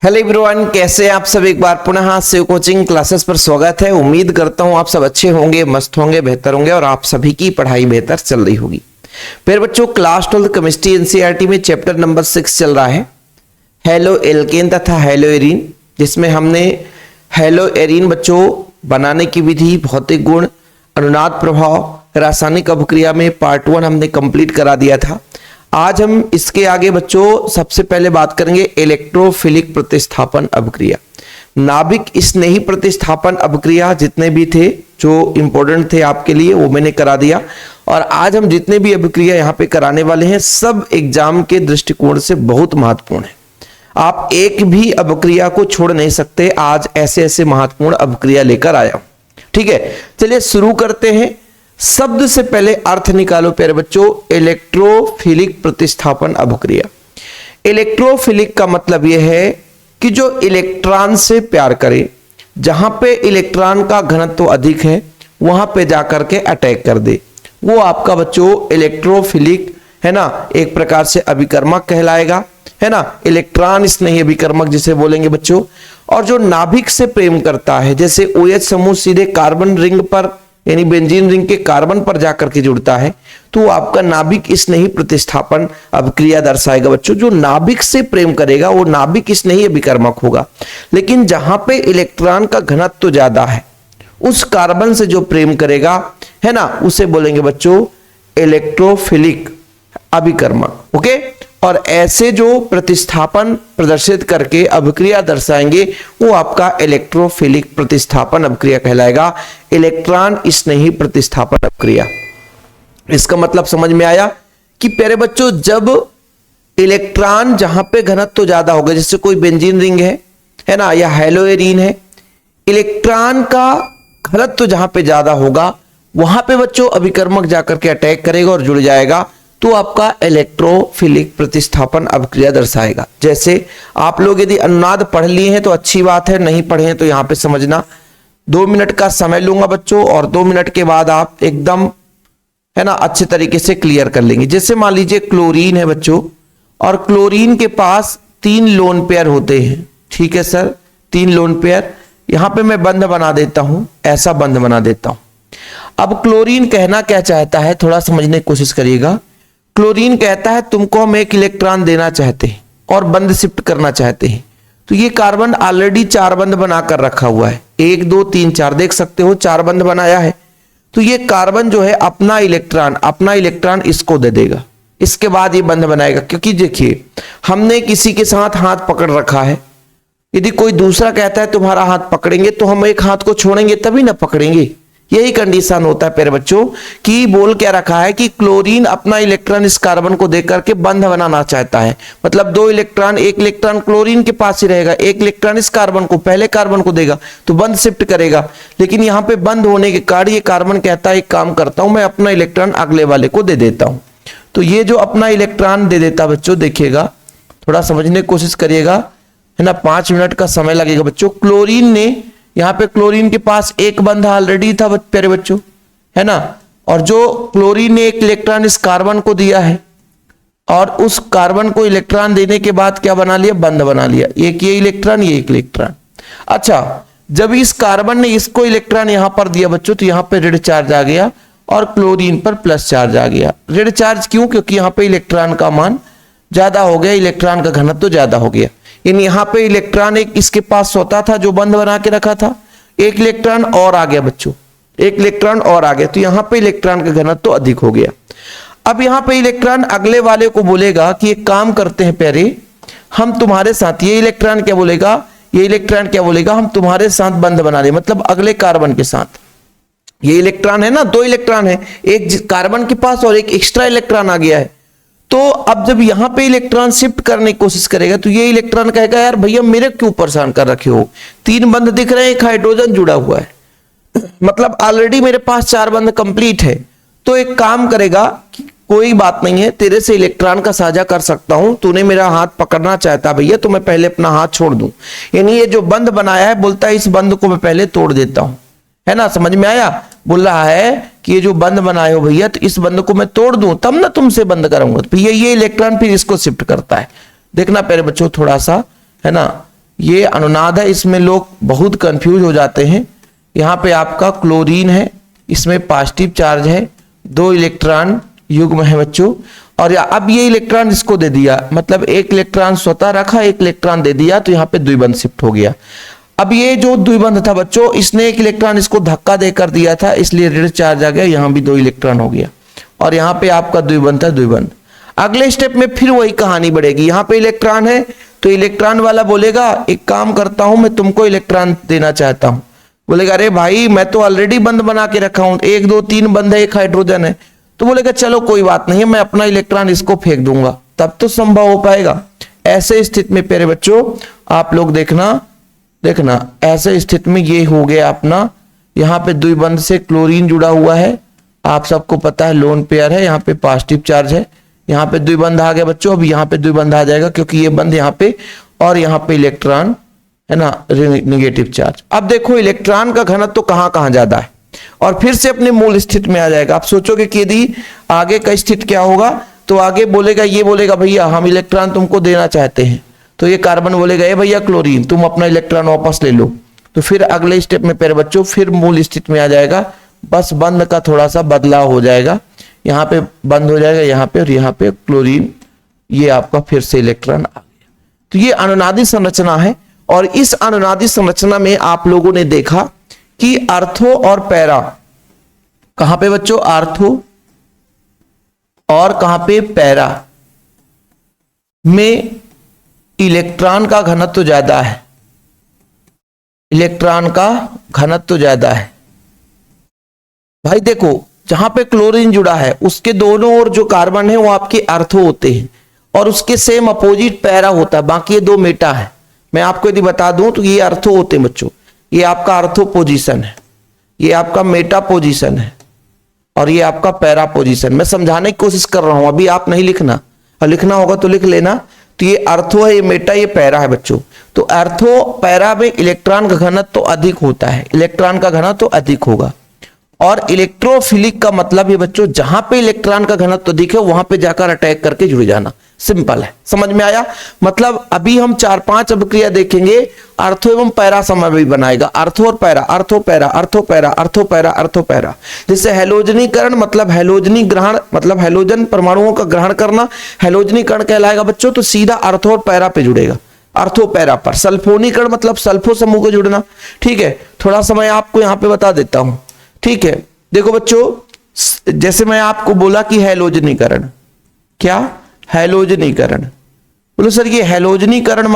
Hello everyone, कैसे हैं आप सब। एक बार पुनः शिव कोचिंग क्लासेस पर स्वागत है। उम्मीद करता हूं आप सब अच्छे होंगे, मस्त होंगे, बेहतर होंगे और आप सभी की पढ़ाई बेहतर चल रही होगी। फिर बच्चों क्लास 12 केमिस्ट्री एनसीईआरटी में चैप्टर नंबर 6 चल रहा है, हेलो एल्केन तथा हेलो एरीन, जिसमें हमने हेलो एरीन बच्चों बनाने की विधि, भौतिक गुण, अनुनाद प्रभाव, रासायनिक अभिक्रिया में पार्ट 1 हमने कंप्लीट करा दिया था। आज हम इसके आगे बच्चों सबसे पहले बात करेंगे इलेक्ट्रोफिलिक प्रतिस्थापन अभिक्रिया। नाभिक स्नेही प्रतिस्थापन अभिक्रिया जितने भी थे जो इंपॉर्टेंट थे आपके लिए वो मैंने करा दिया, और आज हम जितने भी अभिक्रिया यहाँ पे कराने वाले हैं सब एग्जाम के दृष्टिकोण से बहुत महत्वपूर्ण है। आप एक भी अभिक्रिया को छोड़ नहीं सकते। आज ऐसे ऐसे महत्वपूर्ण अभिक्रिया लेकर आया हूं। ठीक है, चलिए शुरू करते हैं। शब्द से पहले अर्थ निकालो प्यारे बच्चों। इलेक्ट्रोफिलिक प्रतिस्थापन अभिक्रिया। इलेक्ट्रोफिलिक का मतलब यह है कि जो इलेक्ट्रॉन से प्यार करे, जहां पे इलेक्ट्रॉन का घनत्व अधिक है वहां पे जाकर के अटैक कर दे, वो आपका बच्चों इलेक्ट्रोफिलिक है ना, एक प्रकार से अभिकर्मक कहलाएगा, है ना। इलेक्ट्रॉन स्नेही अभिकर्मक जिसे बोलेंगे बच्चों। और जो नाभिक से प्रेम करता है, जैसे OH समूह सीधे कार्बन रिंग पर यानी बेंजीन रिंग के कार्बन पर जाकर के जुड़ता है, तो आपका नाभिक स्नेही प्रतिस्थापन अभिक्रिया दर्शाएगा बच्चों। जो नाभिक से प्रेम करेगा वो नाभिक स्नेही अभिकर्मक होगा। लेकिन जहां पे इलेक्ट्रॉन का घनत्व ज्यादा है, उस कार्बन से जो प्रेम करेगा, है ना, उसे बोलेंगे बच्चों इलेक्ट्रोफिलिक अभिकर्मक। ओके, और ऐसे जो प्रतिस्थापन प्रदर्शित करके अभिक्रिया दर्शाएंगे वो आपका इलेक्ट्रोफिलिक प्रतिस्थापन अभिक्रिया कहलाएगा, इलेक्ट्रॉन स्नेही प्रतिस्थापन अभिक्रिया। इसका मतलब समझ में आया कि प्यारे बच्चों जब इलेक्ट्रॉन जहां पे घनत्व ज्यादा होगा, जैसे कोई बेंजीन रिंग है ना, या हेलोएरीन है, इलेक्ट्रॉन का घनत्व जहां पे ज्यादा होगा वहां पे बच्चों अभिकर्मक जाकर के अटैक करेगा और जुड़ जाएगा, तो आपका इलेक्ट्रोफिलिक प्रतिस्थापन अभिक्रिया दर्शाएगा। जैसे आप लोग यदि अनुनाद पढ़ लिए हैं तो अच्छी बात है, नहीं पढ़े हैं तो यहां पे समझना। 2 मिनट का समय लूंगा बच्चों और 2 मिनट के बाद आप एकदम है ना अच्छे तरीके से क्लियर कर लेंगे। जैसे मान लीजिए क्लोरीन है बच्चों, और क्लोरीन के पास 3 लोन पेयर होते हैं। ठीक है सर, 3 लोन पेयर। यहां पे मैं बंध बना देता हूं, ऐसा बंध बना देता हूं। अब क्लोरीन कहना क्या चाहता है, थोड़ा समझने की कोशिश करिएगा। क्लोरीन कहता है तुमको हम 1 इलेक्ट्रॉन देना चाहते हैं और बंध शिफ्ट करना चाहते हैं। तो ये कार्बन ऑलरेडी 4 बंध बनाकर रखा हुआ है, 1 2 3 4, देख सकते हो 4 बंध बनाया है। तो ये कार्बन जो है अपना इलेक्ट्रॉन इसको दे देगा, इसके बाद ये बंध बनाएगा। क्योंकि देखिए हमने किसी के साथ हाथ पकड़ रखा है, यदि कोई दूसरा कहता है तुम्हारा हाथ पकड़ेंगे तो हम एक हाथ को छोड़ेंगे तभी ना पकड़ेंगे। यही कंडीशन होता है प्यारे बच्चों कि बोल क्या रखा है कि क्लोरीन अपना इलेक्ट्रॉन इस कार्बन को देकर के बंध बनाना चाहता है। मतलब 2 इलेक्ट्रॉन, 1 इलेक्ट्रॉन क्लोरीन के पास ही रहेगा, 1 इलेक्ट्रॉन इस कार्बन को, पहले कार्बन को देगा तो बंध शिफ्ट करेगा। लेकिन यहाँ पे बंद होने के कारण ये कार्बन कहता है एक काम करता हूं, मैं अपना इलेक्ट्रॉन अगले वाले को दे देता हूं। तो ये जो अपना इलेक्ट्रॉन दे देता बच्चों, देखिएगा थोड़ा समझने की कोशिश करिएगा, है ना। 5 मिनट का समय लगेगा बच्चों। क्लोरीन ने यहां पे क्लोरीन के पास 1 बंध ऑलरेडी था प्यारे बच्चों, है ना। और जो क्लोरीन ने 1 इलेक्ट्रॉन इस कार्बन को दिया है और उस कार्बन को इलेक्ट्रॉन देने के बाद क्या बना लिया, बंध बना लिया। एक ये इलेक्ट्रॉन, ये 1 इलेक्ट्रॉन। अच्छा, जब इस कार्बन ने इसको इलेक्ट्रॉन यहां पर दिया बच्चों तो यहां पे ऋण चार्ज आ गया और क्लोरीन पर प्लस चार्ज आ गया। ऋण चार्ज क्यों? क्योंकि यहां पे इलेक्ट्रॉन का मान ज्यादा हो गया, इलेक्ट्रॉन का घनत्व ज्यादा हो गया। यानी यहां पे इलेक्ट्रॉन एक इसके पास होता था जो बंध बना के रखा था, 1 इलेक्ट्रॉन और आ गया बच्चों, 1 इलेक्ट्रॉन और आ गया, तो यहां पे इलेक्ट्रॉन का घनत्व तो अधिक हो गया। अब यहां पे इलेक्ट्रॉन अगले वाले को बोलेगा कि एक काम करते हैं प्यारे, हम तुम्हारे साथ, ये इलेक्ट्रॉन क्या बोलेगा, ये इलेक्ट्रॉन क्या बोलेगा, हम तुम्हारे साथ बंध बना ले, मतलब अगले कार्बन के साथ। ये इलेक्ट्रॉन है ना, 2 इलेक्ट्रॉन है, एक कार्बन के पास और एक एक्स्ट्रा इलेक्ट्रॉन आ गया है। तो अब जब यहां पे इलेक्ट्रॉन शिफ्ट करने की कोशिश करेगा तो ये इलेक्ट्रॉन कहेगा यार भैया मेरे क्यों परेशान कर रखे हो, 3 बंध दिख रहे हैं, एक हाइड्रोजन जुड़ा हुआ है, मतलब ऑलरेडी मेरे पास 4 बंध कंप्लीट है। तो एक काम करेगा कि कोई बात नहीं है, तेरे से इलेक्ट्रॉन का साझा कर सकता हूं, तूने मेरा हाथ पकड़ना चाहता भैया तो मैं पहले अपना हाथ छोड़ दूं। यानी ये जो बंध बनाया है बोलता है इस बंध को मैं पहले तोड़ देता हूं, है ना, समझ में आया। बोल रहा है कि ये जो बंध बनाए हो भैया तो इस बंध को मैं तोड़ दूं तब ना तुमसे बंद करूंगा। तो भैया ये इलेक्ट्रॉन फिर इसको शिफ्ट करता है। देखना प्यारे बच्चों थोड़ा सा, है ना, ये अनुनाद है, इसमें लोग बहुत कंफ्यूज हो जाते हैं। यहाँ पे आपका क्लोरीन है, इसमें पॉजिटिव चार्ज है, 2 इलेक्ट्रॉन युग्म है बच्चों, और अब ये इलेक्ट्रॉन इसको दे दिया, मतलब एक इलेक्ट्रॉन स्वतः रखा, एक इलेक्ट्रॉन दे दिया, तो यहाँ पे द्विबंध शिफ्ट हो गया। अब ये जो द्विबंध था बच्चों, इसने एक इलेक्ट्रॉन इसको धक्का देकर दिया था, इसलिए ऋण चार्ज आ गया, यहाँ भी 2 इलेक्ट्रॉन हो गया, और यहाँ पे आपका द्विबंध था, द्विबंध। अगले स्टेप में फिर वही कहानी बढ़ेगी। यहाँ पे इलेक्ट्रॉन है तो इलेक्ट्रॉन वाला बोलेगा एक काम करता हूं, मैं तुमको इलेक्ट्रॉन देना चाहता हूं। बोलेगा अरे भाई मैं तो ऑलरेडी बंद बना के रखा हूं, 1 2 3 बंद है, एक हाइड्रोजन है। तो बोलेगा चलो कोई बात नहीं है, मैं अपना इलेक्ट्रॉन इसको फेंक दूंगा, तब तो संभव हो पाएगा। ऐसे स्थिति में प्यारे बच्चों आप लोग देखना ऐसे स्थिति में ये हो गया अपना, यहाँ पे द्विबंध से क्लोरीन जुड़ा हुआ है, आप सबको पता है लोन पेयर है, यहाँ पे पॉजिटिव चार्ज है, यहाँ पे द्विबंध आ गया बच्चों। अब यहाँ पे द्विबंध आ जाएगा क्योंकि ये बंध यहाँ पे, और यहाँ पे इलेक्ट्रॉन है ना, नेगेटिव चार्ज। अब देखो इलेक्ट्रॉन का घनत्व तो कहां ज्यादा है, और फिर से अपने मूल स्थिति में आ जाएगा। आप सोचोगे कि यदि आगे का स्थिति क्या होगा, तो आगे बोलेगा, ये बोलेगा भैया हम इलेक्ट्रॉन तुमको देना चाहते हैं, तो ये कार्बन बोलेगा ए भैया क्लोरीन तुम अपना इलेक्ट्रॉन वापस ले लो। तो फिर अगले स्टेप में प्यारे बच्चों फिर मूल स्थिति में आ जाएगा, बस बंध का थोड़ा सा बदलाव हो जाएगा, यहाँ पे बंद हो जाएगा यहाँ पे, और यहाँ पे क्लोरीन, ये आपका फिर से इलेक्ट्रॉन आ गया। तो ये अनुनादी संरचना है, और इस अनुनादी संरचना में आप लोगों ने देखा कि आर्थो और पैरा, कहां पे बच्चों आर्थो और कहां पे पैरा में इलेक्ट्रॉन का घनत्व तो ज्यादा है, इलेक्ट्रॉन का घनत्व तो ज्यादा है। भाई देखो जहां पे क्लोरीन जुड़ा है उसके दोनों ओर जो कार्बन है वो आपके आर्थो होते हैं, और उसके सेम अपोजिट पैरा होता है, बाकी ये 2 मेटा है। मैं आपको यदि बता दूं तो ये आर्थो होते हैं बच्चों, ये आपका आर्थो पोजीशन है, ये आपका मेटा पोजीशन है, और ये आपका पैरा पोजीशन। मैं समझाने की कोशिश कर रहा हूं, अभी आप नहीं लिखना, और लिखना होगा तो लिख लेना। तो ये आर्थो है, ये मेटा, ये पैरा है बच्चों। तो आर्थो पैरा में इलेक्ट्रॉन का घनत्व तो अधिक होता है, इलेक्ट्रॉन का घनत्व तो अधिक होगा। और इलेक्ट्रोफिलिक का मतलब ये बच्चों जहां पे इलेक्ट्रॉन का घनत्व अधिक है वहां पे जाकर अटैक करके जुड़ जाना, सिंपल है, समझ में आया। मतलब अभी हम 4-5 अभिक्रिया देखेंगे, आर्थो एवं पैरा समन्वय बनाएगा, आर्थो और para, ortho para, ortho para, ortho para, ortho para. जैसे हैलोजनीकरण मतलब हैलोजनी ग्रहण, मतलब हैलोजन परमाणुओं का ग्रहण करना हैलोजनीकरण कहलाएगा बच्चों, तो सीधा आर्थो और पैरा पे जुड़ेगा, आर्थो पैरा पर। सल्फोनीकरण मतलब सल्फो समूह को जुड़ना, ठीक है। थोड़ा सा मैं आपको यहां पे बता देता हूं, ठीक है। देखो बच्चों जैसे मैं आपको बोला कि हैलोजनीकरण, क्या हैलोजनीकरण, बोलो सर ये हैलोजनीकरण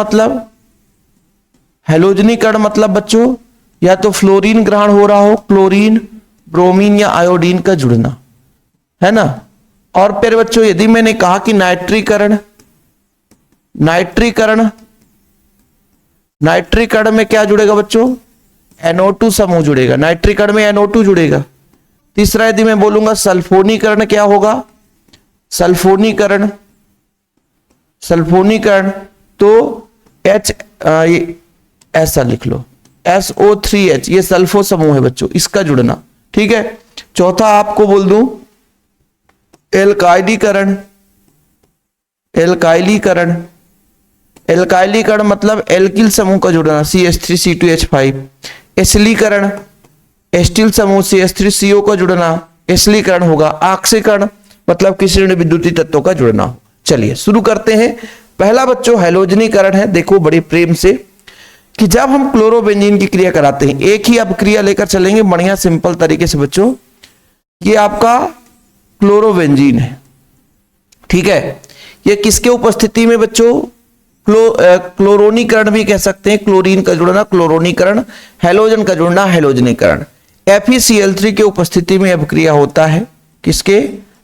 मतलब बच्चों या तो फ्लोरीन ग्रहण हो रहा हो, क्लोरीन ब्रोमीन या आयोडीन का जुड़ना, है ना। और फिर बच्चों यदि मैंने कहा कि नाइट्रीकरण में क्या जुड़ेगा बच्चों, NO2 समूह जुड़ेगा, नाइट्रीकरण में NO2 जुड़ेगा। तीसरा यदि मैं बोलूंगा सल्फोनीकरण क्या होगा, सल्फोनीकरण तो ऐसा लिख लो SO3H, ये सल्फो समूह है बच्चों, इसका जुड़ना, ठीक है। चौथा आपको बोल दूं एल्काइलीकरण मतलब एल्किल समूह का जुड़ना, CH3C2H5। एसिलीकरण एस्टिल समूह CH3CO का जुड़ना, एसिलीकरण होगा। ऑक्सीकरण मतलब किसी ऋण विद्युतीय तत्वों का जुड़ना। चलिए शुरू करते हैं। पहला बच्चों हैलोजनीकरण है। देखो बड़े प्रेम से कि जब हम क्लोरोबेंजीन की क्रिया कराते हैं, एक ही अपक्रिया लेकर चलेंगे बढ़िया सिंपल तरीके से बच्चों। ये आपका क्लोरोबेंजीन है, ठीक है। ये किसके उपस्थिति में बच्चों, क्लोरोनीकरण भी कह सकते हैं, क्लोरीन का जुड़ना क्लोरोनीकरण, हैलोजन का जुड़ना हैलोजनीकरण। FeCl3 के उपस्थिति में अपक्रिया होता है, किसके,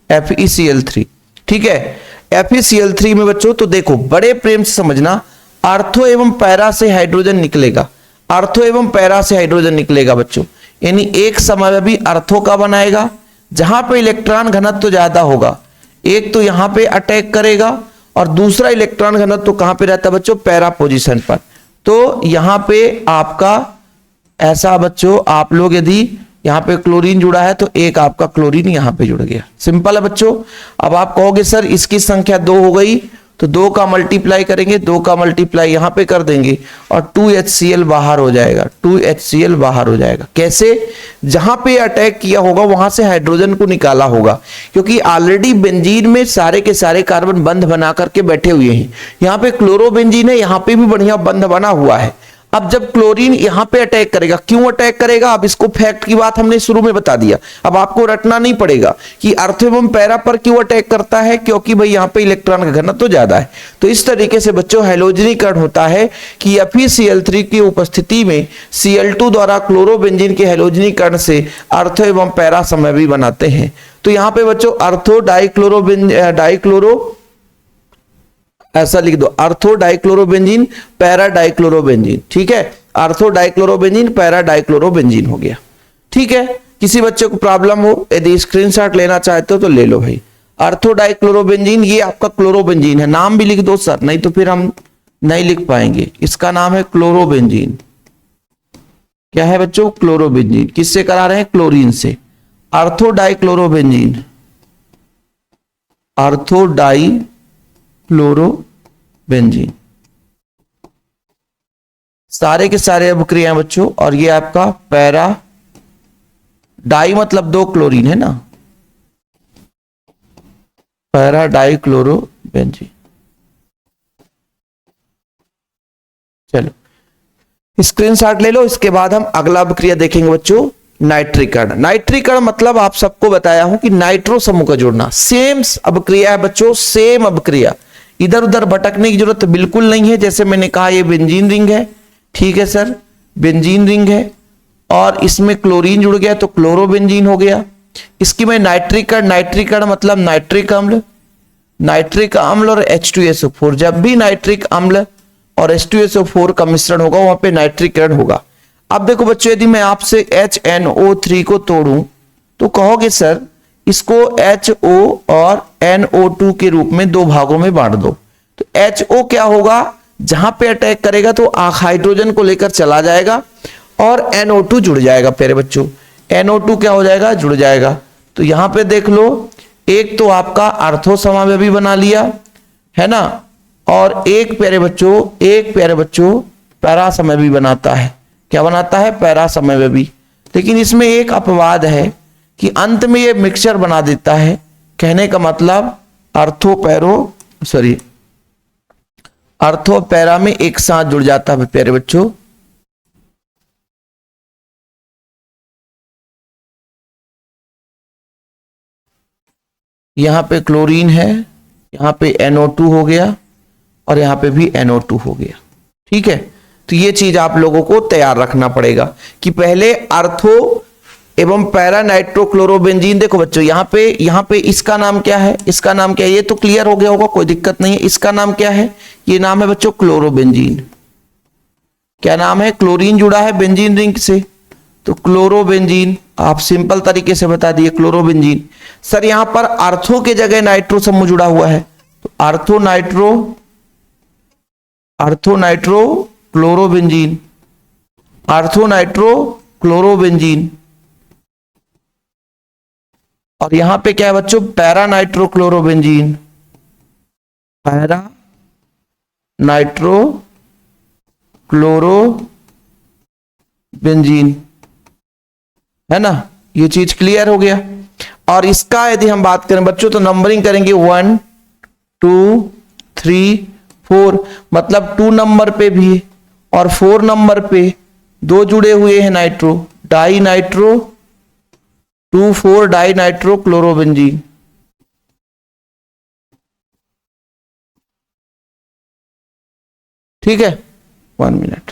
FeCl3, ठीक है। FeCl3 में बच्चों तो देखो बड़े प्रेम से समझना, आर्थो एवं पैरा से हाइड्रोजन निकलेगा, आर्थो एवं पैरा से हाइड्रोजन निकलेगा बच्चों, यानी एक समय भी आर्थो का बनाएगा। जहां पे इलेक्ट्रॉन घनत्व तो ज्यादा होगा, एक तो यहां पे अटैक करेगा, और दूसरा इलेक्ट्रॉन घनत्व तो कहां पे रहता है बच्चों, पैरा पोजीशन पर। तो यहां पे आपका ऐसा बच्चों, आप लोग यदि यहां पे क्लोरीन जुड़ा है तो एक आपका क्लोरीन यहां पे जुड़ गया, सिंपल है बच्चों। अब आप कहोगे सर इसकी संख्या 2 हो गई तो 2 का मल्टीप्लाई करेंगे, 2 का मल्टीप्लाई यहां पे कर देंगे और 2HCl बाहर हो जाएगा, 2HCl बाहर हो जाएगा। कैसे? जहां पे अटैक किया होगा वहां से हाइड्रोजन को निकाला होगा, क्योंकि ऑलरेडी बेंजीन में सारे के सारे कार्बन बंध बना करके बैठे हुए हैं। यहाँ पे क्लोरोबेंजीन है, यहाँ पे भी बढ़िया बंध बना हुआ है। अब जब क्लोरीन यहां पे अटैक करेगा, क्यों अटैक करेगा? अब इसको फैक्ट की बात हमने शुरू में बता दिया, अब आपको रटना नहीं पड़ेगा कि अर्थ एवं पैरा पर क्यों अटैक करता है, क्योंकि भाई यहां पे इलेक्ट्रॉन का घनत्व तो ज्यादा है। तो इस तरीके से बच्चों हैलोजनीकरण होता है कि FeCl3 की उपस्थिति में Cl2 द्वारा क्लोरोबेंजीन के हैलोजनीकरण से अर्थ एवं पैरा समव्ययी बनाते हैं। तो यहां पे बच्चों अर्थो डाइक्लोरो ऐसा लिख दो, अर्थो डाइक्लोरोबेंजीन, पैरा डाइक्लोरोबेंजीन। ठीक है, अर्थो डाइक्लोरोबेंजीन, पैरा डाइक्लोरोबेंजीन हो गया। ठीक है, किसी बच्चे को प्रॉब्लम हो, यदि स्क्रीनशॉट लेना चाहते हो तो ले लो भाई। अर्थो डाइक्लोरोबेंजीन ये आपका क्लोरोबेंजीन है, नाम भी लिख दो सर, नहीं तो फिर हम नहीं लिख पाएंगे। इसका नाम है क्लोरोबेंजीन। क्या है बच्चों? क्लोरोबेंजीन। किससे करा रहे हैं? क्लोरीन से। अर्थो डाइक्लोरोबेंजीन, अर्थो डाई क्लोरोबेंजीन, सारे के सारे अभिक्रिया बच्चों। और ये आपका पैरा डाई मतलब 2 क्लोरीन है ना, पैरा डाई क्लोरोबेंजीन। चलो स्क्रीनशॉट ले लो। इसके बाद हम अगला अभिक्रिया देखेंगे बच्चों, नाइट्रीकरण। नाइट्रीकरण मतलब आप सबको बताया हूं कि नाइट्रो समूह का जुड़ना। सेम अभिक्रिया है बच्चों, सेम अभिक्रिया, इधर उधर भटकने की जरूरत बिल्कुल नहीं है। जैसे मैंने कहा ये बेंजीन रिंग है, ठीक है सर, बेंजीन रिंग है और इसमें क्लोरीन जुड़ गया तो क्लोरोबेंजीन हो गया। इसकी मैं नाइट्रीकरण मतलब नाइट्रिक अम्ल और H2SO4। जब भी नाइट्रिक अम्ल और H2SO4 का मिश्रण होगा वहां पे नाइट्रीकरण होगा। अब देखो बच्चों, यदि मैं आपसे HNO3 को तोड़ूं तो कहोगे सर इसको HO और NO2 के रूप में 2 भागों में बांट दो। तो HO क्या होगा? जहां पे अटैक करेगा तो हाइड्रोजन को लेकर चला जाएगा और NO2 जुड़ जाएगा। प्यारे बच्चों, NO2 क्या हो जाएगा? जुड़ जाएगा। तो यहां पे देख लो, एक तो आपका अर्थो समावयवी बना लिया है ना, और एक प्यारे बच्चों पैरा समव्ययी बनाता है। क्या बनाता है? पैरा समव्ययी। लेकिन इसमें एक अपवाद है कि अंत में ये मिक्सचर बना देता है। कहने का मतलब अर्थो पैरा में एक साथ जुड़ जाता है प्यारे बच्चों। यहां पे क्लोरीन है, यहां पे NO2 हो गया और यहां पे भी NO2 हो गया। ठीक है, तो ये चीज आप लोगों को तैयार रखना पड़ेगा कि पहले अर्थो एवं पैरा नाइट्रोक्लोरोबेंजीन। देखो बच्चों, यहाँ पे इसका नाम क्या है? इसका नाम क्या है? ये तो क्लियर हो गया होगा, कोई दिक्कत नहीं है। इसका नाम क्या है? ये नाम है बच्चों क्लोरोबेंजीन। क्या नाम है? क्लोरीन जुड़ा है बेंजीन रिंग से तो क्लोरोबेंजीन। आप सिंपल तरीके से बता दिए क्लोरोबेंजीन। सर यहां पर अर्थो के जगह नाइट्रो समूह जुड़ा हुआ है तो अर्थो नाइट्रो क्लोरोबेंजीन, अर्थो नाइट्रो क्लोरोबेंजीन। और यहां पे क्या है बच्चों? Para nitro chlorobenzene, para nitro chlorobenzene, है ना। ये चीज क्लियर हो गया। और इसका यदि हम बात करें बच्चों तो नंबरिंग करेंगे 1 2 3 4, मतलब 2 नंबर पे भी और 4 नंबर पे 2 जुड़े हुए हैं nitro, dinitro 2,4 dinitro chlorobenzene. ठीक है, 1 मिनट।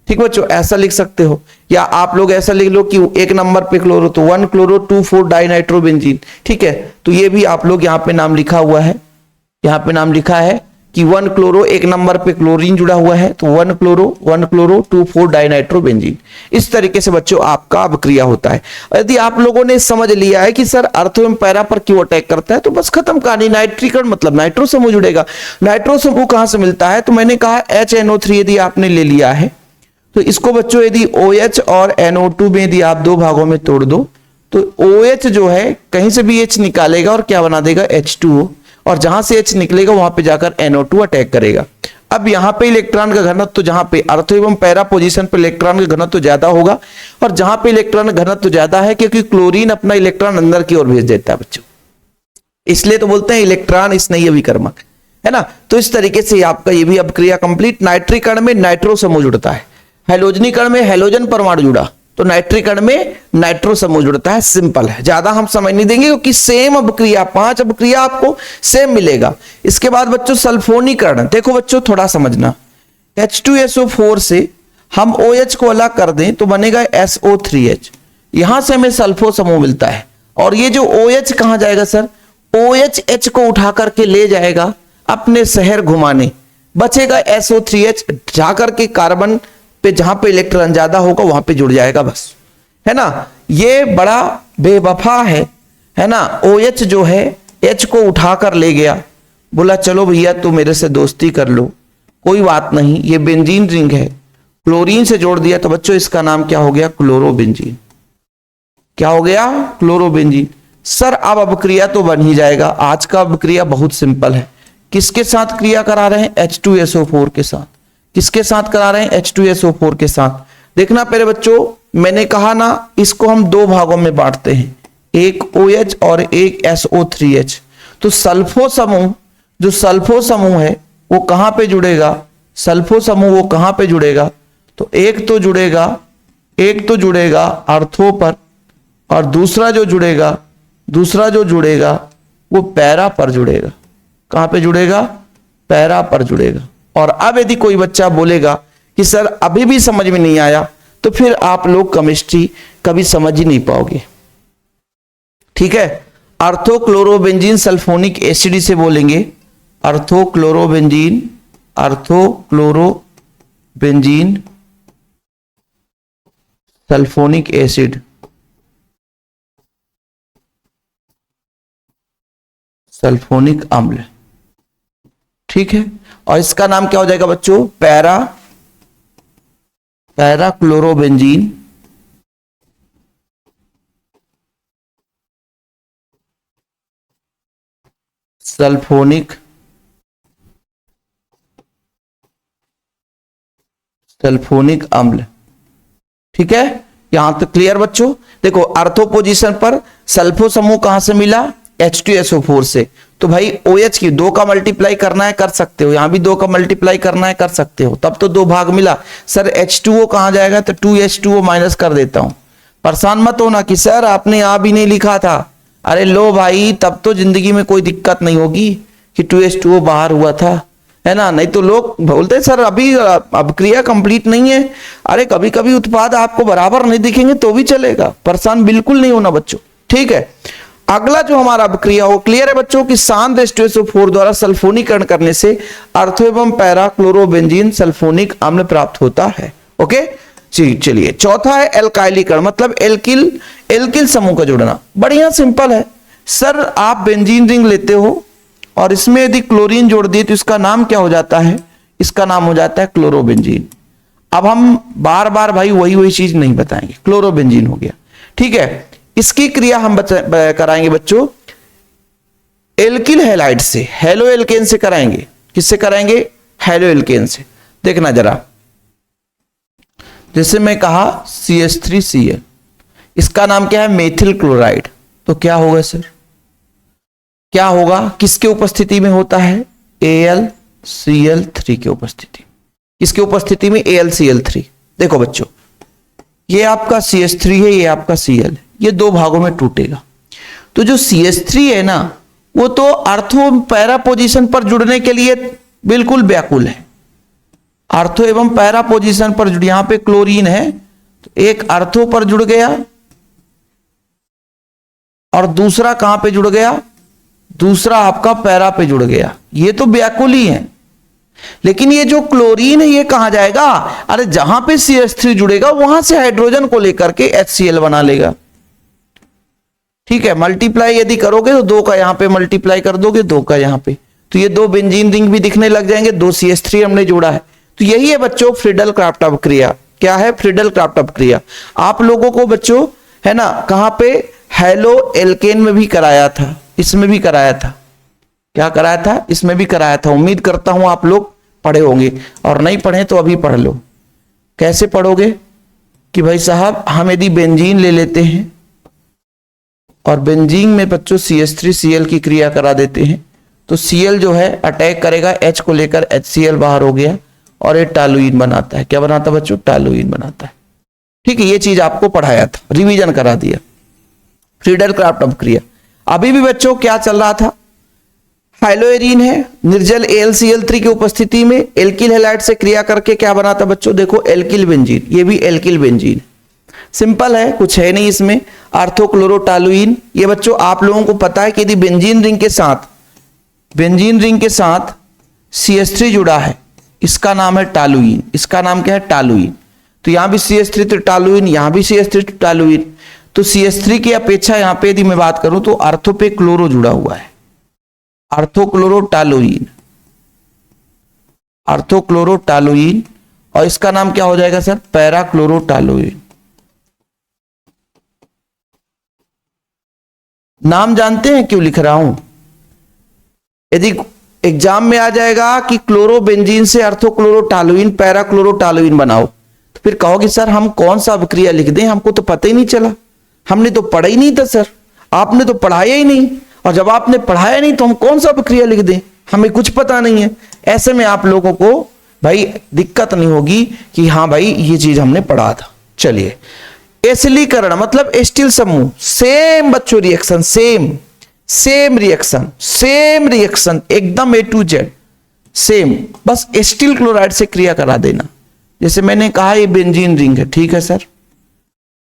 ठीक बच्चों, ऐसा लिख सकते हो या आप लोग ऐसा लिख लो कि 1 नंबर पे क्लोरो तो 1 क्लोरो 2,4 डाई नाइट्रोबेंजीन। ठीक है, तो ये भी आप लोग यहाँ पे नाम लिखा हुआ है, यहाँ पे नाम लिखा है कि 1 क्लोरो 1 नंबर पे क्लोरीन जुड़ा हुआ है तो 1 क्लोरो 2,4 डाइनाइट्रोबेंजीन। इस तरीके से बच्चों आपका अभिक्रिया होता है। यदि आप लोगों ने समझ लिया है कि सर अर्थ एवं पैरा पर क्यों अटैक करता है तो बस खत्म कहानी। नाइट्रीकरण मतलब नाइट्रो समूह जुड़ेगा। नाइट्रो समूह कहां से मिलता है? तो मैंने कहा HNO3 यदि आपने ले लिया है तो इसको बच्चों यदि OH और NO2 में यदि आप 2 भागों में तोड़ दो तो OH जो है कहीं से भी H निकालेगा और क्या बना देगा? H2O। और जहां से H निकलेगा वहां पे जाकर NO2 अटैक करेगा। अब यहाँ पे इलेक्ट्रॉन का घनत्व, जहां पे अर्थ एवं पैरा पोजीशन पे इलेक्ट्रॉन का घनत्व ज्यादा होगा, और जहां पे इलेक्ट्रॉन का घनत्व ज्यादा है क्योंकि क्लोरीन अपना इलेक्ट्रॉन अंदर की ओर भेज देता है बच्चों, इसलिए तो बोलते हैं इलेक्ट्रॉन स्नेही अभिकर्मक, है ना। तो इस तरीके से आपका ये भी अपक्रिया कंप्लीट। नाइट्रिक कण में नाइट्रो समूह जुड़ता है, हैलोजनी कण में हैलोजन परमाणु जुड़ा, तो नाइट्रिक कण में नाइट्रो समूह जुड़ता है। सिंपल है, ज्यादा हम समझ नहीं देंगे क्योंकि सेम अपक्रिया, 5 अपक्रिया आपको सेम मिलेगा। इसके बाद बच्चों सल्फोनिक कण, देखो बच्चों थोड़ा समझना, H2SO4 से हम OH को अलग कर दें तो बनेगा SO3H, यहां से हमें सल्फो समूह मिलता है, और ये जो OH कहां जाएगा सर, OH H को उठा करके ले जाएगा अपने शहर घुमाने, बचेगा SO3H, जाकर के कार्बन पे जहां पे इलेक्ट्रॉन ज्यादा होगा वहां पे जुड़ जाएगा, बस, है ना। ये बड़ा बेवफा है ना। OH जो है H को उठाकर ले गया, बोला चलो भैया तू मेरे से दोस्ती कर लो, कोई बात नहीं, ये बेंजीन रिंग है, क्लोरीन से जोड़ दिया, तो बच्चों इसका नाम क्या हो गया, क्लोरोबेंजीन। क्या हो गया, क्लोरोबेंजीन। सर अब अपक्रिया तो बन ही जाएगा। आज का अपक्रिया बहुत सिंपल है, किसके साथ क्रिया करा रहे हैं, H2SO4 के साथ। किसके साथ करा रहे हैं, H2SO4 के साथ। देखना पहले बच्चों, मैंने कहा ना इसको हम 2 भागों में बांटते हैं, एक OH और एक SO3H। तो सल्फो समूह, जो सल्फो समूह है वो कहां पे जुड़ेगा, सल्फो समूह वो कहां पे जुड़ेगा, तो एक तो जुड़ेगा अर्थो पर, और दूसरा जो जुड़ेगा वो पैरा पर जुड़ेगा। कहां पे जुड़ेगा, पैरा पर जुड़ेगा। और अब यदि कोई बच्चा बोलेगा कि सर अभी भी समझ में नहीं आया, तो फिर आप लोग केमिस्ट्री कभी समझ ही नहीं पाओगे, ठीक है। अर्थोक्लोरोबेंजीन सल्फोनिक एसिड से बोलेंगे, अर्थोक्लोरोबेंजीन सल्फोनिक एसिड, सल्फोनिक अम्ल, ठीक है। और इसका नाम क्या हो जाएगा बच्चों, पैराक्लोरोबेंजीन सल्फोनिक अम्ल, ठीक है। यहां तक क्लियर बच्चों। देखो अर्थो पोजीशन पर सल्फो समूह कहां से मिला, H2SO4 से, तो भाई OH की 2 का मल्टीप्लाई करना है कर सकते हो, यहां भी 2 का मल्टीप्लाई करना है कर सकते हो, तब तो 2 भाग मिला। सर H2O कहां जाएगा, तो 2H2O माइनस कर देता हूं। परेशान मत होना कि सर आपने यहां भी नहीं लिखा था, अरे लो भाई, तब तो जिंदगी में कोई दिक्कत नहीं होगी कि 2H2O बाहर हुआ था, है ना। नहीं तो लोग बोलते सर अभी अपक्रिया कंप्लीट नहीं है। अरे कभी कभी उत्पाद आपको बराबर नहीं दिखेंगे तो भी चलेगा, परेशान बिल्कुल नहीं होना बच्चों, ठीक है। अगला जो हमारा अपक्रिया हो, क्लियर है बच्चों कि शांत H2SO4 द्वारा सल्फोनीकरण करने से अर्थो एवं पैरा क्लोरोबेंजीन सल्फोनिक अम्ल प्राप्त होता है। ओके जी, चलिए चौथा है एल्काइलीकरण, मतलब एल्किल समूह का जुड़ना। बढ़िया सिंपल है सर, आप बेंजीन रिंग लेते हो और इसमें यदि क्लोरीन जोड़ दिए तो इसका नाम क्या हो जाता है, इसका नाम हो जाता है क्लोरोबेंजीन। अब हम बार बार भाई वही चीज नहीं बताएंगे, क्लोरोबेंजीन हो गया, ठीक है। इसकी क्रिया हम कराएंगे बच्चों एल्किल हैलाइड से, हेलो एल्केन से कराएंगे। किससे कराएंगे, हेलो एल्केन से। देखना जरा, जैसे मैं कहा CH3Cl, इसका नाम क्या है, मेथिल क्लोराइड, तो क्या होगा सर, क्या होगा, किसके उपस्थिति में होता है, AlCl3 की उपस्थिति। किसकी उपस्थिति में, AlCl3। देखो बच्चों, ये आपका CH3 है, ये आपका Cl, ये 2 भागों में टूटेगा। तो जो CH3 है ना, वो तो अर्थो पैरा पोजीशन पर जुड़ने के लिए बिल्कुल व्याकुल है। अर्थो एवं पैरा पोजीशन पर जुड़, यहां पे क्लोरीन है तो एक अर्थो पर जुड़ गया और दूसरा कहां पे जुड़ गया, दूसरा आपका पैरा पे जुड़ गया, ये तो व्याकुल ही है। लेकिन ये जो क्लोरीन है ये कहां जाएगा, अरे जहां पे CH3 जुड़ेगा वहां से हाइड्रोजन को लेकर के HCl बना लेगा, ठीक है। मल्टीप्लाई यदि करोगे तो 2 का यहां पे मल्टीप्लाई कर दोगे, 2 का यहां पे, तो ये 2 बेंजीन रिंग भी दिखने लग जाएंगे, 2 CH3 हमने जोड़ा है। तो यही है बच्चों फ्रीडल क्राफ्ट अपक्रिया। क्या है, फ्रीडल क्राफ्ट अपक्रिया। आप लोगों को बच्चों है ना कहां पे, हेलो एल्केन में भी कराया था, इसमें भी कराया था, क्या कराया था, इसमें भी कराया था। उम्मीद करता हूं आप लोग पढ़े होंगे, और नहीं पढ़े तो अभी पढ़ लो। कैसे पढ़ोगे कि भाई साहब हम यदि बेंजीन ले लेते हैं और बेंजीन में बच्चों CH3Cl की क्रिया करा देते हैं, तो Cl जो है अटैक करेगा H को लेकर, HCl बाहर हो गया और ये टालुइन बनाता है। क्या बनाता है बच्चों, टालुइन बनाता है। ठीक है, ये चीज आपको पढ़ाया था, रिवीजन करा दिया। फ्रीडल क्राफ्ट अपक्रिया। अभी भी बच्चों क्या चल रहा था, हाइलोएरीन है, निर्जल AlCl3 की उपस्थिति में एल्किल हैलाइड से क्रिया करके क्या बनाता बच्चों, देखो एल्किल बेंजीन, ये भी एल्किल बेंजीन। सिंपल है, कुछ है नहीं इसमें। आर्थोक्लोरोटालुइन, ये बच्चों आप लोगों को पता है कि यदि बेंजीन रिंग के साथ CH3 जुड़ा है, इसका नाम है टालुइन। इसका नाम क्या है, टालुइन। तो यहां भी CH3 तो टालुइन, यहां भी CH3 तो टालुइन। तो CH3 की अपेक्षा यहां पे यदि मैं बात करूं तो आर्थो पे क्लोरो जुड़ा हुआ है, आर्थोक्लोरोटालुइन, आर्थोक्लोरोटालुइन। और इसका नाम क्या हो जाएगा सर, पैराक्लोरोटालुइन। नाम जानते हैं क्यों लिख रहा हूं, यदि एग्जाम में आ जाएगा कि क्लोरोबेंजीन से आर्थोक्लोरोटालुइन पैराक्लोरोटालुइन बनाओ, तो फिर कहोगे सर हम कौन सा अभिक्रिया लिख दें, हमको तो पता ही नहीं चला, हमने तो पढ़ा ही नहीं था सर, आपने तो पढ़ाया ही नहीं। और जब आपने पढ़ाया नहीं तो हम कौन सा अभिक्रिया लिख दें, हमें कुछ पता नहीं है। ऐसे में आप लोगों को भाई दिक्कत नहीं होगी कि हाँ भाई ये चीज हमने पढ़ा था। चलिए, एसिलीकरण मतलब एस्टिल समूह, सेम बच्चों रिएक्शन, सेम रिएक्शन एकदम A to Z सेम, बस एस्टिल क्लोराइड से क्रिया करा देना। जैसे मैंने कहा ये बेंजीन रिंग है, ठीक है सर,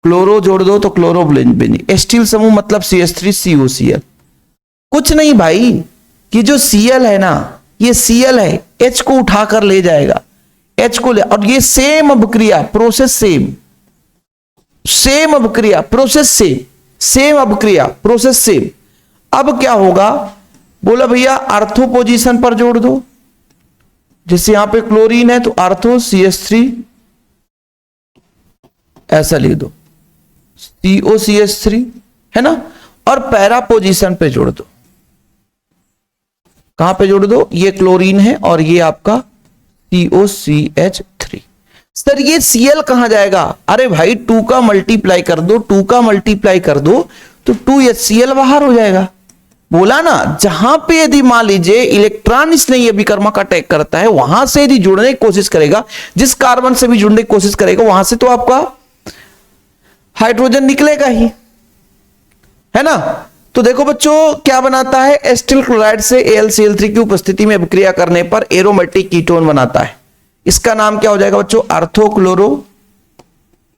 क्लोरो जोड़ दो तो क्लोरोबेंजीन। एस्टिल समूह मतलब CH3COCl। कुछ नहीं भाई, कि जो Cl है ना, ये Cl है, H को उठाकर ले जाएगा, H को ले, और ये सेम अभिक्रिया प्रोसेस सेम अभिक्रिया प्रोसेस सेम अभिक्रिया प्रोसेस सेम। अब क्या होगा, बोला भैया आर्थो पोजीशन पर जोड़ दो। जैसे यहां पे क्लोरीन है तो आर्थो CH3 ऐसा लिख दो, COCH3 है ना, और पैरा पोजीशन पे जोड़ दो। कहां पे जोड़ दो, ये क्लोरीन है और ये आपका COCH3। सर ये Cl कहां जाएगा, अरे भाई 2 का मल्टीप्लाई कर दो, 2 का मल्टीप्लाई कर दो तो 2HCl बाहर हो जाएगा। बोला ना, जहां पे यदि मान लीजिए इलेक्ट्रॉन इसने अभिकर्मक अटैक करता है, वहां से यदि जुड़ने की कोशिश करेगा, जिस कार्बन से भी जुड़ने की कोशिश करेगा, वहां से तो आपका हाइड्रोजन निकलेगा ही, है ना। तो देखो बच्चों क्या बनाता है, एस्टिल क्लोराइड से AlCl3 की उपस्थिति में अभिक्रिया करने पर एरोमेटिक कीटोन बनाता है। इसका नाम क्या हो जाएगा बच्चों,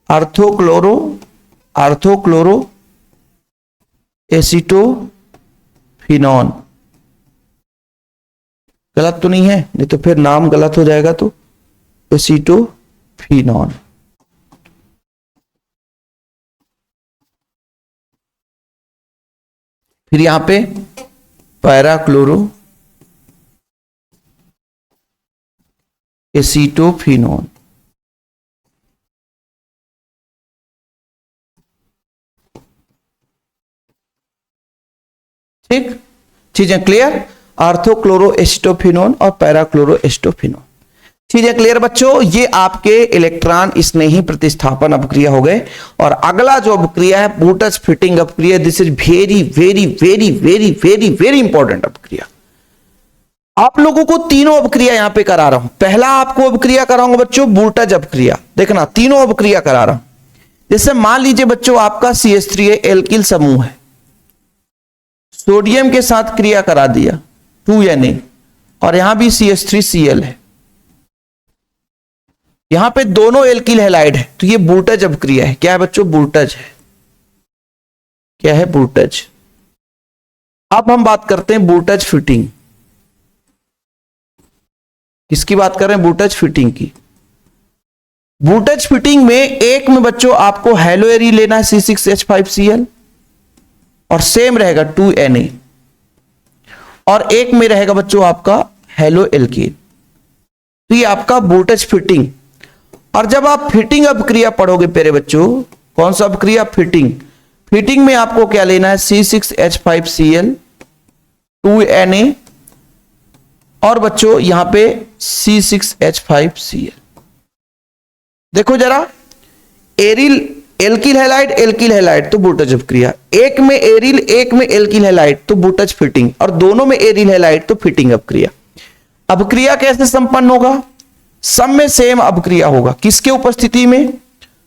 आर्थोक्लोरो एसीटोफिनॉन। गलत तो नहीं है, नहीं तो फिर नाम गलत हो जाएगा। तो एसीटोफिनॉन, फिर यहां पे पैराक्लोरो एसीटोफिनॉन। ठीक, चीजें क्लियर, आर्थोक्लोरो एसीटोफिनॉन और पैराक्लोरो एसीटोफिनॉन। चीजें क्लियर बच्चों, ये आपके इलेक्ट्रॉन स्नेही प्रतिस्थापन अपक्रिया हो गए। और अगला जो अपक्रिया है बूटच फिटिंग अपक्रिया, this is very very very very very very important अपक्रिया। आप लोगों को तीनों अपक्रिया यहां पे करा रहा हूं। पहला आपको अपक्रिया कराऊंगा बच्चों बूटच अपक्रिया, देखना तीनों अपक्रिया करा रहा हूं। जैसे मान लीजिए बच्चों आपका CH3 एल्किल समूह है, सोडियम के साथ क्रिया करा दिया 2Na, और यहां भी CH3Cl है, यहां पे दोनों एल्किल हैलाइड है, तो ये बूटच अपक्रिया है। क्या है बच्चों, बूटच है। क्या है, बूटच। अब हम बात करते हैं बूटच फिटिंग। किसकी बात कर रहे हैं, बूटच फिटिंग की। बूटच फिटिंग में एक में बच्चों आपको हेलोएरी लेना है C6H5Cl, और सेम रहेगा 2Na, और एक में रहेगा बच्चों आपका हेलो एल्कीन। तो ये आपका बूटच फिटिंग। और जब आप फिटिंग अपक्रिया पढ़ोगे प्यारे बच्चों, कौन सा अपक्रिया, फिटिंग में आपको क्या लेना है, C6H5Cl 2Na और बच्चों यहां पे C6H5Cl। देखो जरा, aryl alkyl halide alkyl halide तो बूटज अपक्रिया, एक में एरिल एक में एल्किल हैलाइड तो बूटज फिटिंग, और दोनों में एरिल हैलाइड तो फिटिंग अपक्रिया। अपक्रिया कैसे संपन्न होगा? सब में सेम अपक्रिया होगा। किसके उपस्थिति में?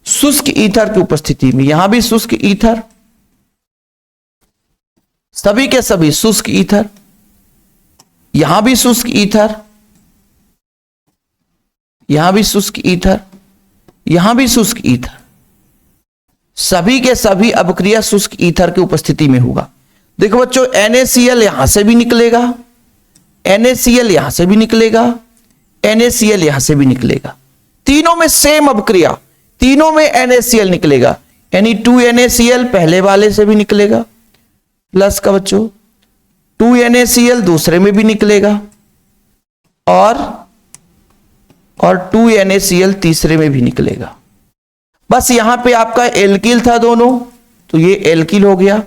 शुष्क ईथर की उपस्थिति में। यहां भी शुष्क ईथर, सभी के सभी शुष्क ईथर, यहां भी शुष्क ईथर, यहां भी शुष्क ईथर, यहां भी शुष्क ईथर, सभी के सभी अपक्रिया शुष्क ईथर की उपस्थिति में होगा। देखो बच्चों, NaCl यहां से भी निकलेगा, NaCl यहां से भी निकलेगा, NaCl यहां से भी निकलेगा। तीनों में सेम अपक्रिया, तीनों में NaCl निकलेगा, यानी 2NaCl पहले वाले से भी निकलेगा, प्लस का बच्चों 2NaCl दूसरे में भी निकलेगा, और 2NaCl तीसरे में भी निकलेगा। बस यहां पे आपका एल्किल था दोनों, तो ये एल्किल हो गया।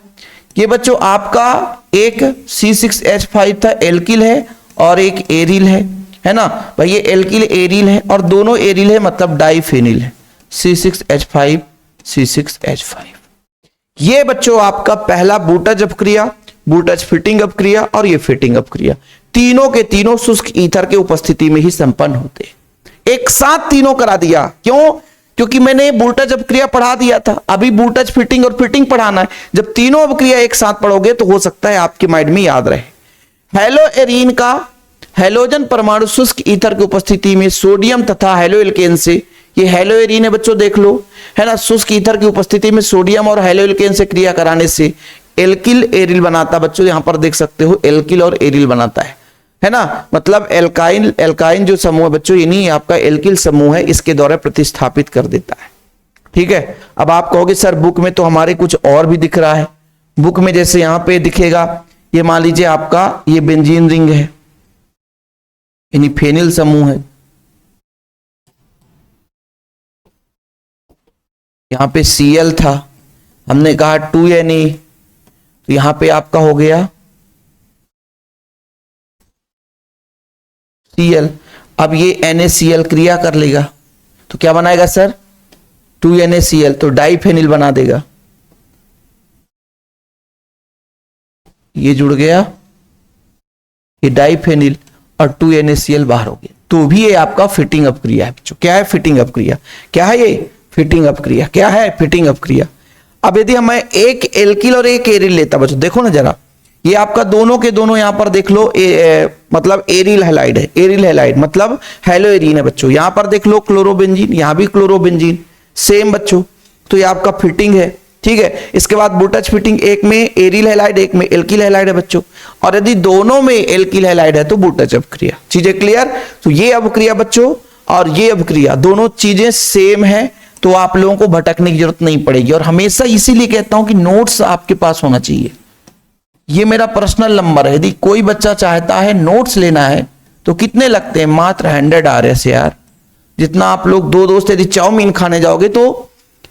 ये बच्चों आपका एक C6H5 था, एल्किल है, और एक एरिल है ना भाई, ये एल्किल एरिल है, और दोनों एरिल है मतलब डाइफेनिल है, C6H5 C6H5। ये बच्चों आपका पहला बूटज अपक्रिया, बूटज फिटिंग अपक्रिया, और ये फिटिंग अपक्रिया, तीनों के तीनों शुष्क ईथर के उपस्थिति में ही संपन्न होते हैं। एक साथ तीनों करा दिया, क्यों? क्योंकि मैंने बूटज अपक्रिया पढ़ा दिया था, अभी बूटज फिटिंग और फिटिंग पढ़ाना है। जब तीनों अपक्रिया एक साथ पढ़ोगे तो हो सकता है आपके माइंड में याद रहे। हेलोएरीन का हेलोजन परमाणु शुष्क ईथर की उपस्थिति में सोडियम तथा हेलोएल्केन से, ये हेलोएरीन है बच्चों, देख लो, है ना, शुष्क ईथर की उपस्थिति में सोडियम और हेलोएल्केन से क्रिया कराने से एल्किल एरिल बनाता। बच्चों यहां पर देख सकते हो, एल्किल और एरिल बनाता है ना, मतलब एल्काइन जो समूह है बच्चों, ये नहीं आपका एल्किल समूह है, इसके द्वारा प्रतिस्थापित कर देता है। ठीक है, अब आप कहोगे सर बुक में तो हमारे कुछ और भी दिख रहा है। बुक में जैसे यहां पे दिखेगा, ये मान लीजिए आपका ये बेंजीन रिंग है, यानी फेनिल समूह है, यहां पे Cl था, हमने कहा 2Na, तो यहां पे आपका हो गया Cl। अब ये NaCl क्रिया कर लेगा तो क्या बनाएगा सर? 2NaCl, तो डाइफेनिल बना देगा। ये जुड़ गया, ये डाइफेनिल, और 2NaCl बाहर हो गया, तो भी ये आपका फिटिंग अपक्रिया है बच्चों। क्या है? फिटिंग अपक्रिया। क्या है ये? फिटिंग अपक्रिया। क्या है? फिटिंग अपक्रिया। अब यदि मैं एक एल्किल और एक एरिल लेता बच्चों, देखो ना जरा, ये आपका दोनों के दोनों यहां पर देख लो, मतलब एरिल हैलाइड है, एरिल हैलाइड मतलब हेलोएरीन है बच्चों। यहां पर देख लो क्लोरोबेंजीन, यहां भी क्लोरोबेंजीन, सेम बच्चों, तो ये आपका फिटिंग है। ठीक है, इसके बाद बूटज फिटिंग, एक में एरिल हैलाइड एक में एल्किल हैलाइड है बच्चों, और यदि दोनों में एल्किल हैलाइड है तो बूटज अपक्रिया। चीजें क्लियर? तो ये अपक्रिया बच्चों और ये अपक्रिया दोनों चीजें सेम है, तो आप लोगों को भटकने की जरूरत नहीं पड़ेगी। और हमेशा इसीलिए कहता हूं कि नोट्स आपके पास होना चाहिए। ये मेरा पर्सनल नंबर है, यदि कोई बच्चा चाहता है नोट्स लेना है तो कितने लगते हैं? मात्र 100 RS यार। जितना आप लोग दो दोस्त यदि चाउमीन खाने जाओगे तो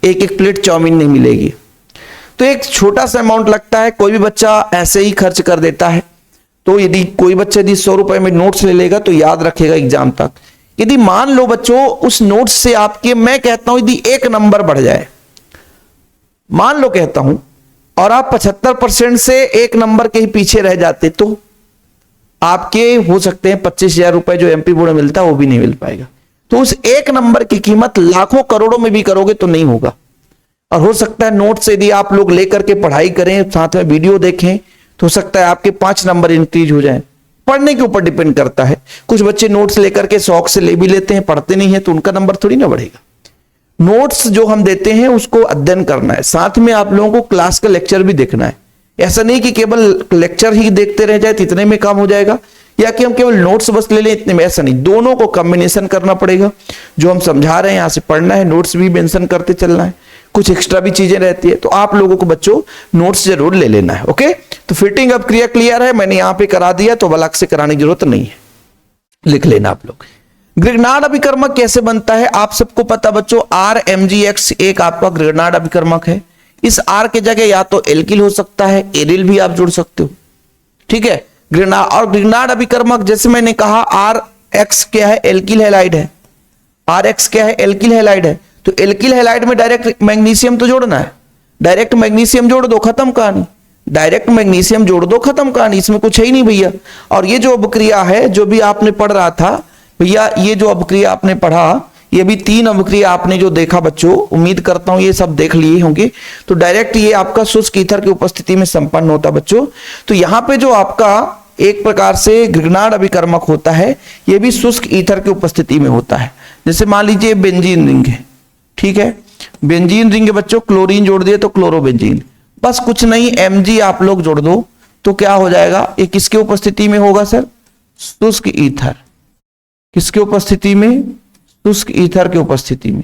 एक एक प्लेट चाउमीन नहीं मिलेगी, तो एक छोटा सा अमाउंट लगता है। कोई भी बच्चा ऐसे ही खर्च कर देता है, तो यदि कोई बच्चा यदि 100 रुपए में नोट्स ले लेगा तो याद रखेगा एग्जाम तक। यदि मान लो बच्चों उस नोट्स से आपके, मैं कहता हूं यदि 1 नंबर बढ़ जाए, मान लो कहता हूं, और आप 75% से 1 नंबर के ही पीछे रह जाते, तो आपके हो सकते हैं 25,000 रुपए जो MP बोर्ड में मिलता है वो भी नहीं मिल पाएगा। तो उस 1 नंबर की कीमत लाखों करोड़ों में भी करोगे तो नहीं होगा। और हो सकता है नोट्स यदि आप लोग लेकर के पढ़ाई करें, साथ में वीडियो देखें, तो हो सकता है आपके 5 नंबर इंक्रीज हो जाए। पढ़ने के ऊपर डिपेंड करता है। कुछ बच्चे नोट्स लेकर के शौक से ले भी लेते हैं, पढ़ते नहीं है, तो उनका नंबर थोड़ी ना बढ़ेगा। नोट्स जो हम देते हैं उसको अध्ययन करना है, साथ में आप लोगों को क्लास का लेक्चर भी देखना है। ऐसा नहीं कि केवल लेक्चर ही देखते रह जाए तो इतने में काम हो जाएगा, या कि हम केवल नोट्स बस ले लें इतने में, ऐसा नहीं। दोनों को कॉम्बिनेशन करना पड़ेगा। जो हम समझा रहे हैं यहां से पढ़ना है, नोट्स भी मेंशन करते चलना है, कुछ एक्स्ट्रा भी चीजें रहती है, तो आप लोगों को बच्चों नोट्स जरूर ले लेना है। ओके, तो फिटिंग अब क्रिया क्लियर है, मैंने यहां पे करा दिया, तो अलग से कराने की जरूरत नहीं है, लिख लेना आप लोग। ग्रिग्नार्ड अभिकर्मक कैसे बनता है? आप सबको पता बच्चों, RMgX एक आपका ग्रिग्नार्ड अभिकर्मक है। इस R के जगह या तो एल्किल हो सकता है, एरिल भी आप जोड़ सकते हो। ठीक है, और ग्रिग्नार्ड अभिकर्मक जैसे मैंने कहा आर एक्स क्या है, एल्किल हैलाइड है। आर एक्स क्या है, एल्किल हैलाइड है। तो एल्किल हैलाइड में डायरेक्ट मैग्नीशियम तो जोड़ना है, डायरेक्ट मैग्नीशियम जोड़ दो, खत्म कहानी। डायरेक्ट मैग्नीशियम जोड़ दो, खत्म कहानी, इसमें कुछ है ही नहीं भैया। और ये जो अभिक्रिया है जो भी आपने पढ़ रहा था भैया, ये जो अभिक्रिया आपने पढ़ा, ये भी 3 अभिक्रिया आपने जो देखा बच्चों, उम्मीद करता हूं ये सब देख लिए होंगे। तो डायरेक्ट ये आपका शुष्क ईथर की उपस्थिति में संपन्न होता बच्चों। तो यहां पे जो आपका एक प्रकार से ग्रिग्नार्ड अभिकर्मक होता है, ये भी शुष्क ईथर की उपस्थिति में होता है। जैसे मान लीजिए बेंजीन रिंग है, ठीक है, बेंजीन रिंग है बच्चों, क्लोरीन जोड़ दिए तो क्लोरोबेंजीन, बस कुछ नहीं, Mg आप लोग जोड़ दो तो क्या हो जाएगा, ये किसके उपस्थिति में होगा सर, शुष्क ईथर। किसके उपस्थिति में, शुष्क ईथर की उपस्थिति में।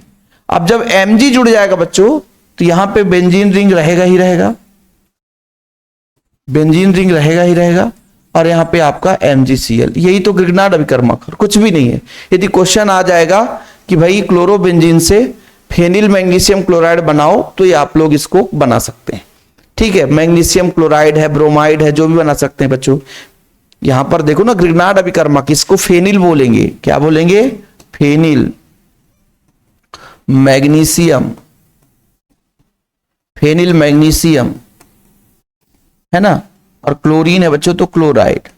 अब जब Mg जुड़ जाएगा बच्चों तो यहां पे बेंजीन रिंग रहेगा ही रहेगा, बेंजीन रिंग रहेगा ही रहेगा, और यहां पे आपका MgCl, यही तो ग्रिग्नार्ड अभिकर्मक, कुछ भी नहीं है। यदि क्वेश्चन आ जाएगा कि भाई क्लोरोबेंजीन से फेनिल मैग्नीशियम क्लोराइड बनाओ, तो ये आप लोग इसको बना सकते हैं, ठीक है। मैग्नीशियम क्लोराइड है, ब्रोमाइड है, जो भी बना सकते हैं बच्चों। यहां पर देखो ना ग्रिग्नार्ड अभिकर्मक, इसको फेनिल बोलेंगे, क्या बोलेंगे, फेनिल मैग्नीशियम, फेनिल मैग्नीशियम है ना, और क्लोरीन है बच्चों तो क्लोराइड।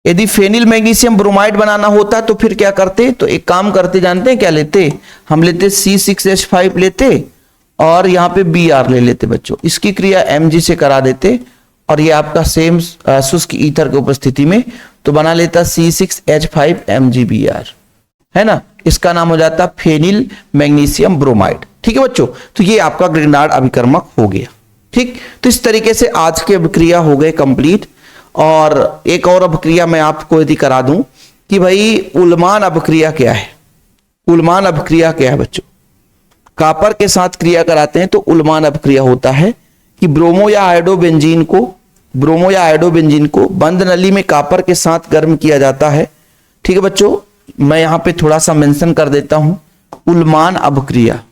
यदि फेनिल मैग्नीशियम ब्रोमाइड बनाना होता तो फिर क्या करते, तो एक काम करते, जानते हैं क्या लेते, हम लेते C6H5 लेते और यहां पे Br ले लेते बच्चों, इसकी क्रिया Mg से करा देते और ये आपका सेम शुष्क ईथर की उपस्थिति में तो बना लेता C6H5MgBr, है ना, इसका नाम हो जाता फेनिल मैग्नीशियम ब्रोमाइड, ठीक है बच्चों। तो ये आपका ग्रिग्नार्ड अभिकर्मक हो गया, ठीक। तो इस तरीके से आज के अभिक्रिया हो गए कंप्लीट। और एक और अभिक्रिया मैं आपको यदि करा दूं कि भाई उल्मान अभिक्रिया क्या है, उल्मान अभिक्रिया क्या है बच्चों, कॉपर के साथ क्रिया कराते हैं तो उल्मान अभिक्रिया होता है कि ब्रोमो या आयोडोबेंजीन को, ब्रोमो या आयोडोबेंजीन को बंद नली में कॉपर के साथ गर्म किया जाता है, ठीक है बच्चों। मैं यहां पे थोड़ा सा मेंशन कर देता हूं, उल्मान अभिक्रिया,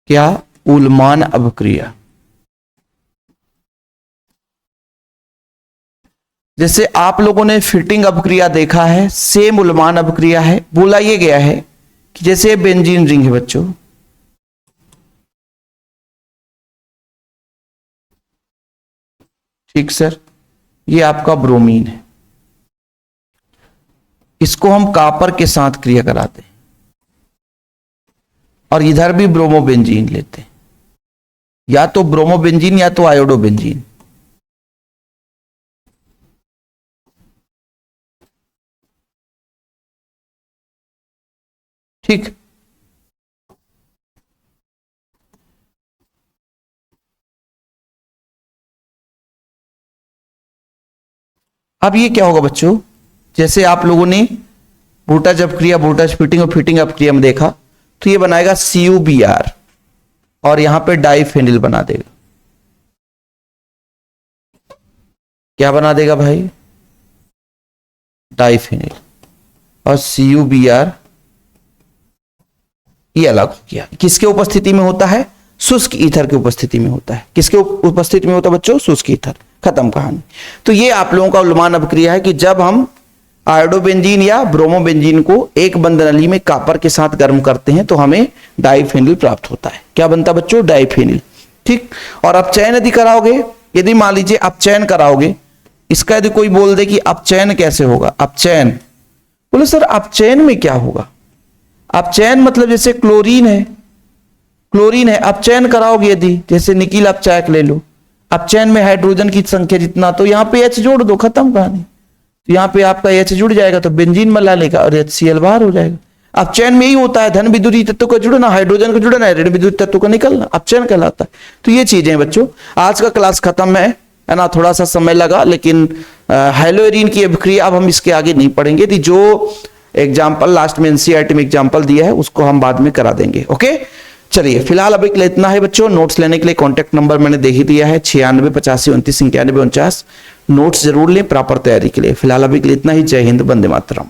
क्या, उल्मान अभिक्रिया। जैसे आप लोगों ने फिटिंग अभिक्रिया देखा है, सेम उल्मान अभिक्रिया है। बोला यह गया है कि जैसे बेंजीन रिंग है बच्चों, ठीक सर, ये आपका ब्रोमीन है, इसको हम कॉपर के साथ क्रिया कराते हैं और इधर भी ब्रोमोबेंजीन लेते हैं, या तो ब्रोमोबेंजीन या तो आयोडोबेंजीन, ठीक। अब ये क्या होगा बच्चों, जैसे आप लोगों ने वोल्टेज अपक्रिया, वोल्टेज फिटिंग और फिटिंग अपक्रिया में देखा, तो ये बनाएगा CuBr और यहां पे डाइफेनिल बना देगा, क्या बना देगा भाई, डाइफेनिल, और CuBr ये अलग हो गया। किसके उपस्थिति में होता है, शुष्क ईथर की उपस्थिति में होता है। किसके उपस्थिति में होता है बच्चों, शुष्क ईथर, खत्म कहानी। तो ये आप लोगों का उल्मान अभिक्रिया है कि जब हम आयोडोबेंजीन या ब्रोमोबेंजीन को एक बंद नली में कॉपर के साथ गर्म करते हैं तो हमें डाइफेनिल प्राप्त होता है। क्या बनता है बच्चों, डाइफेनिल, ठीक। और अपचयन यदि कराओगे, यदि मान लीजिए अपचयन कराओगे, इसका यदि कोई बोल दे कि अपचयन कैसे होगा, अपचयन, बोले सर अपचयन में क्या होगा, अपचयन मतलब जैसे क्लोरीन है, क्लोरीन है, अपचयन कराओगे यदि, जैसे निकिल अपचायक ले लो, अपचयन में हाइड्रोजन की संख्या जितना, तो यहां पे H जोड़ दो, खत्म कहानी। तो यहां पे आपका H जुड़ जाएगा तो बेंजीन में ला लेगा और HCl बाहर हो जाएगा। अपचयन में ही होता है, धन विद्युतीय तत्व का जुड़ना, हाइड्रोजन का जुड़ना, ऋण विद्युतीय तत्व का निकलना, अपचयन कहलाता है। तो ये चीजें हैं बच्चों। आज का क्लास खत्म है ना, थोड़ा सा समय लगा, लेकिन हाइलोएरिन की अभिक्रिया अब हम इसके आगे नहीं पढ़ेंगे। थी जो एग्जाम्पल लास्ट में NCERT में एग्जाम्पल दिया है उसको हम बाद में करा देंगे, ओके। चलिए फिलहाल अभी के लिए इतना है बच्चों। नोट्स लेने के लिए कॉन्टैक्ट नंबर मैंने दे ही दिया है 96 85 29 91 49। नोट्स जरूर लें प्रॉपर तैयारी के लिए। फिलहाल अभी के लिए इतना ही। जय हिंद, वंदे मातरम।